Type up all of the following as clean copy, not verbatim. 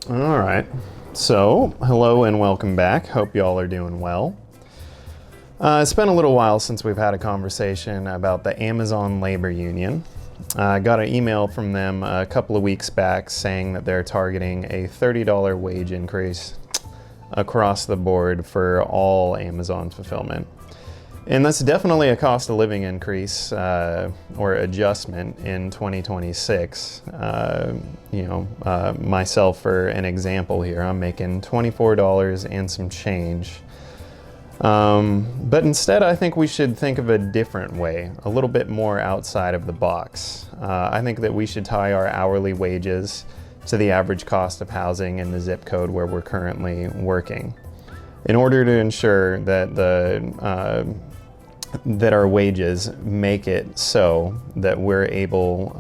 All right. So, hello and welcome back. Hope you all are doing well. It's been a little while since we've had a conversation about the Amazon Labor Union. I got an email from them a couple of weeks back saying that they're targeting a $30 wage increase across the board for all Amazon fulfillment. And that's definitely a cost of living increase or adjustment in 2026. Myself, for an example here, I'm making $24 and some change. But instead, I think we should think of a different way, a little bit more outside of the box. I think that we should tie our hourly wages to the average cost of housing in the zip code where we're currently working, in order to ensure that that our wages make it so that we're able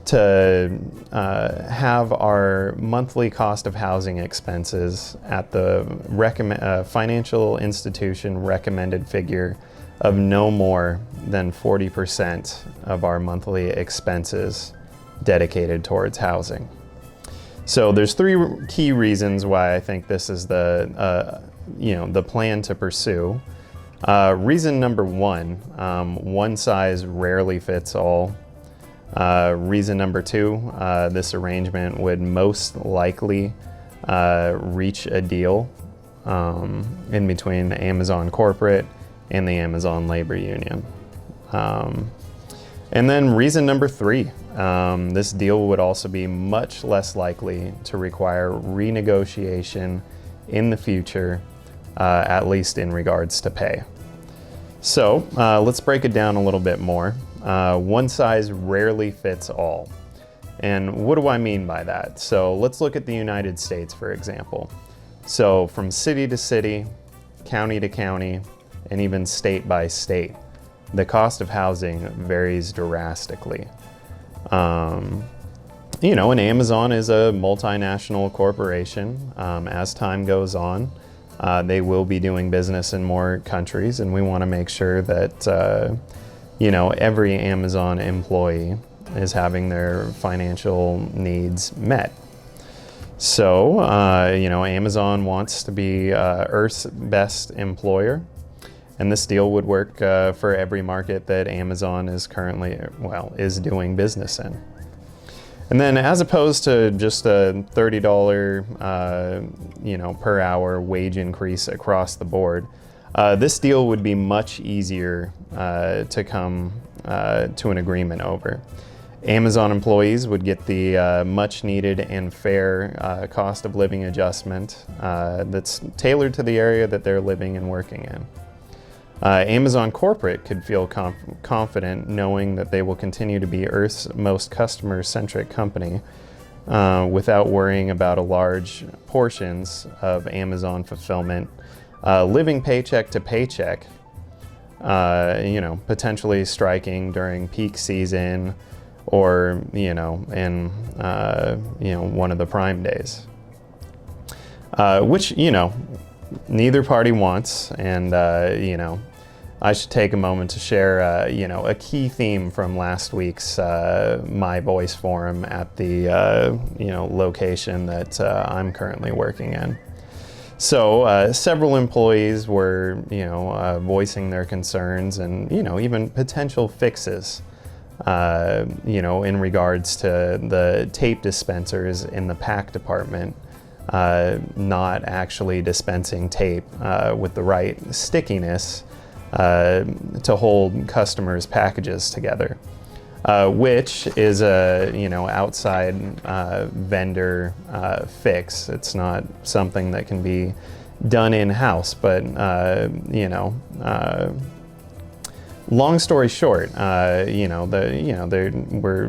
to have our monthly cost of housing expenses at the financial institution recommended figure of no more than 40% of our monthly expenses dedicated towards housing. So there's three key reasons why I think this is the plan to pursue. Reason number one size rarely fits all. Reason number two, this arrangement would most likely reach a deal in between the Amazon corporate and the Amazon Labor Union. And then reason number three, this deal would also be much less likely to require renegotiation in the future, at least in regards to pay. So let's break it down a little bit more. One size rarely fits all. And what do I mean by that? So let's look at the United States, for example. So from city to city, county to county, and even state by state, the cost of housing varies drastically. And Amazon is a multinational corporation. As time goes on, they will be doing business in more countries, and we want to make sure that every Amazon employee is having their financial needs met. So, Amazon wants to be Earth's best employer, and this deal would work for every market that Amazon is is doing business in. And then, as opposed to just a $30, per hour wage increase across the board, this deal would be much easier to come to an agreement over. Amazon employees would get the much needed and fair cost of living adjustment that's tailored to the area that they're living and working in. Amazon corporate could feel confident knowing that they will continue to be Earth's most customer-centric company without worrying about large portions of Amazon fulfillment living paycheck to paycheck, potentially striking during peak season or, in, one of the Prime days, which, neither party wants. And, I should take a moment to share, a key theme from last week's My Voice forum at the, location that I'm currently working in. So several employees were, voicing their concerns and, even potential fixes, in regards to the tape dispensers in the pack department not actually dispensing tape with the right stickiness to hold customers' packages together, which is a outside vendor fix. It's not something that can be done in-house, but long story short, they were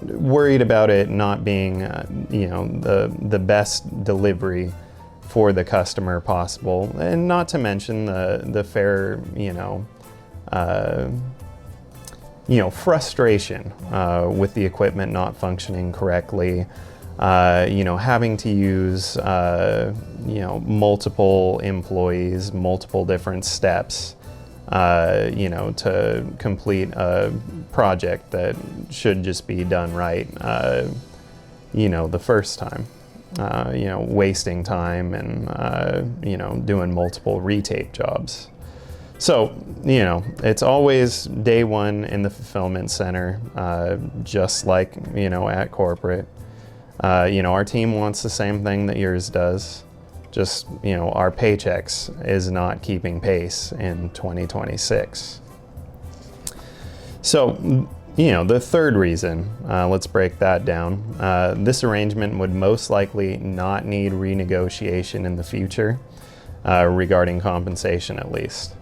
worried about it not being the best delivery for the customer possible, and not to mention the fair frustration with the equipment not functioning correctly, having to use multiple employees, multiple different steps to complete a project that should just be done right, the first time. Wasting time and, doing multiple retape jobs. So, it's always day one in the fulfillment center, just like, at corporate. Our team wants the same thing that yours does. Just, our paychecks is not keeping pace in 2026. So, the third reason, let's break that down. This arrangement would most likely not need renegotiation in the future, regarding compensation at least.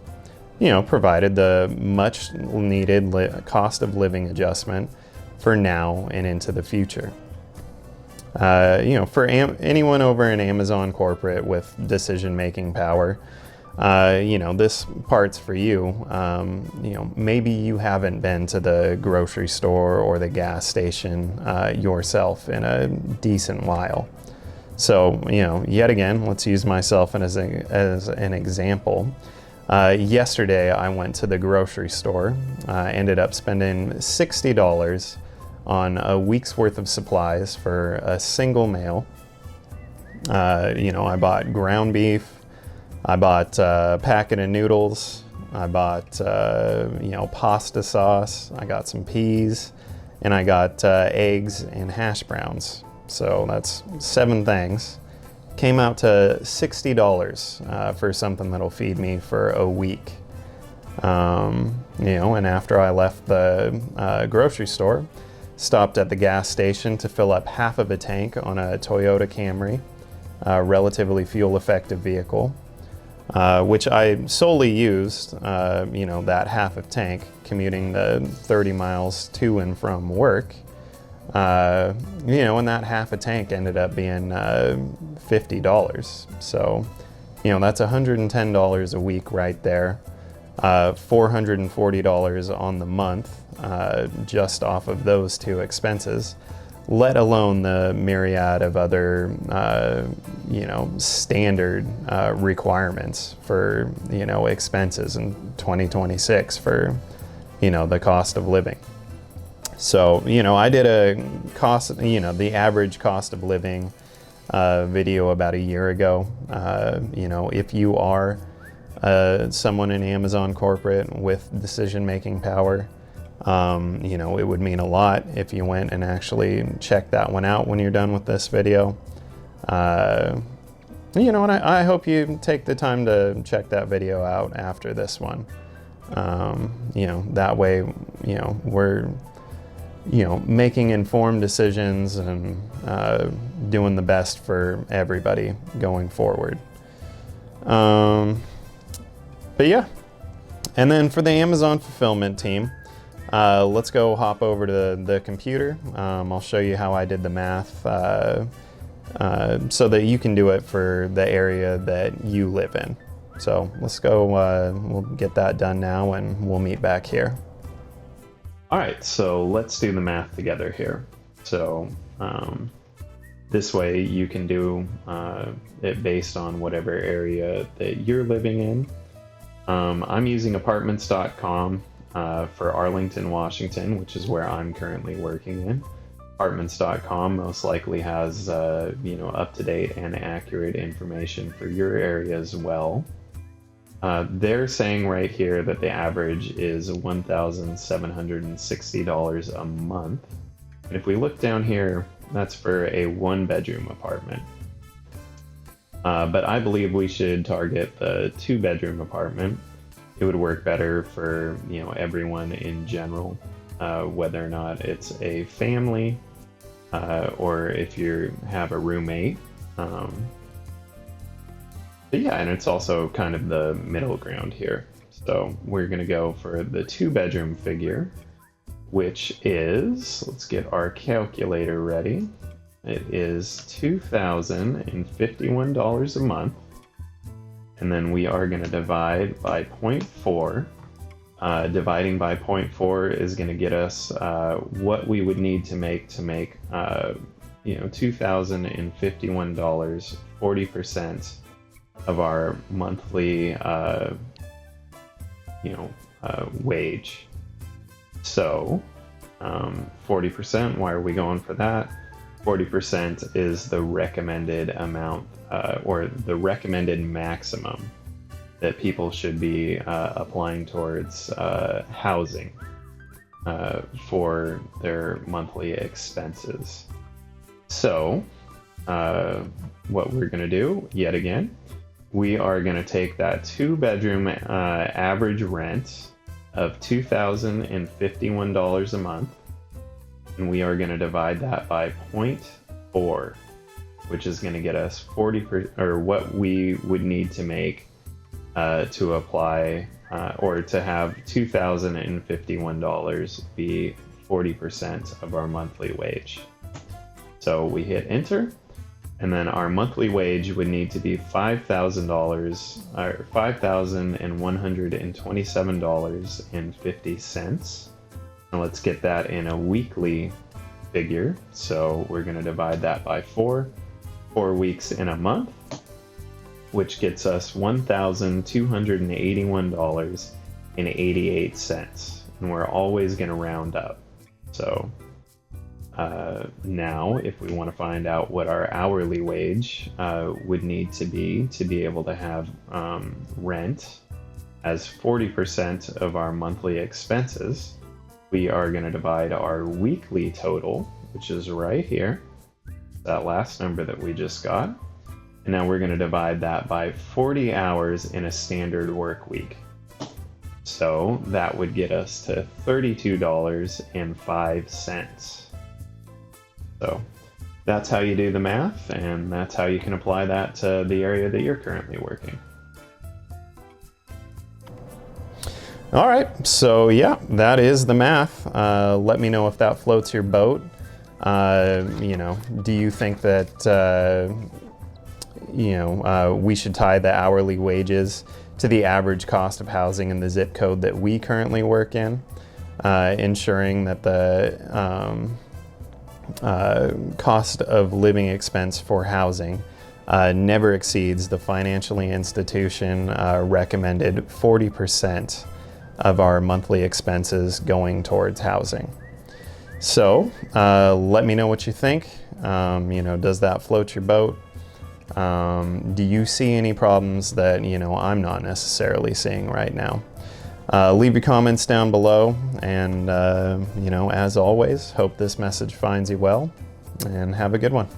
Provided the much needed cost of living adjustment for now and into the future. For anyone over in Amazon corporate with decision-making power, this part's for you. Maybe you haven't been to the grocery store or the gas station yourself in a decent while. So, yet again, let's use myself as an example. Yesterday, I went to the grocery store, ended up spending $60 on a week's worth of supplies for a single meal. I bought ground beef, I bought a packet of noodles, I bought, pasta sauce, I got some peas, and I got eggs and hash browns. So that's 7 things. Came out to $60 for something that'll feed me for a week. And after I left the grocery store, stopped at the gas station to fill up half of a tank on a Toyota Camry, a relatively fuel-effective vehicle, which I solely used, that half of tank commuting the 30 miles to and from work. And that half a tank ended up being $50. So, that's $110 a week right there. $440 on the month, just off of those 2 expenses, let alone the myriad of other, standard requirements for, expenses in 2026 for, the cost of living. So, I did a cost, the average cost of living video about a year ago. If you are someone in Amazon corporate with decision-making power, it would mean a lot if you went and actually checked that one out when you're done with this video. And I hope you take the time to check that video out after this one. That way, we're making informed decisions and doing the best for everybody going forward. But yeah, and then for the Amazon fulfillment team, let's go hop over to the computer. I'll show you how I did the math so that you can do it for the area that you live in. So let's go, we'll get that done now and we'll meet back here. All right, so let's do the math together here. So this way you can do it based on whatever area that you're living in. I'm using apartments.com for Arlington, Washington, which is where I'm currently working in. Apartments.com most likely has up-to-date and accurate information for your area as well. They're saying right here that the average is $1,760 a month. And if we look down here, that's for a 1-bedroom apartment. But I believe we should target the 2-bedroom apartment. It would work better for everyone in general, whether or not it's a family or if you have a roommate. But yeah, and it's also kind of the middle ground here. So we're going to go for the 2-bedroom figure, which is, let's get our calculator ready. It is $2,051 a month. And then we are going to divide by 0.4. Dividing by 0.4 is going to get us what we would need to make $2,051, 40% of our monthly wage. So 40%, why are we going for that? 40% is the recommended amount or the recommended maximum that people should be applying towards housing for their monthly expenses. So what we're going to do, yet again, we are going to take that 2-bedroom average rent of $2,051 a month, and we are going to divide that by 0.4, which is going to get us 40%, or what we would need to make to apply or to have $2,051 be 40% of our monthly wage. So we hit enter, and then our monthly wage would need to be $5,000 or $5,127.50. And let's get that in a weekly figure. So we're going to divide that by 4 weeks in a month, which gets us $1,281.88. And we're always going to round up. So now if we want to find out what our hourly wage would need to be able to have rent as 40% of our monthly expenses, we are going to divide our weekly total, which is right here, that last number that we just got. And now we're going to divide that by 40 hours in a standard work week. So that would get us to $32.05. So that's how you do the math, and that's how you can apply that to the area that you're currently working. All right, so yeah, that is the math. Let me know if that floats your boat. Do you think that, we should tie the hourly wages to the average cost of housing in the zip code that we currently work in, ensuring that the cost of living expense for housing never exceeds the financially institution recommended 40% of our monthly expenses going towards housing. So let me know what you think. Does that float your boat? Do you see any problems that I'm not necessarily seeing right now? Leave your comments down below, and as always, hope this message finds you well, and have a good one.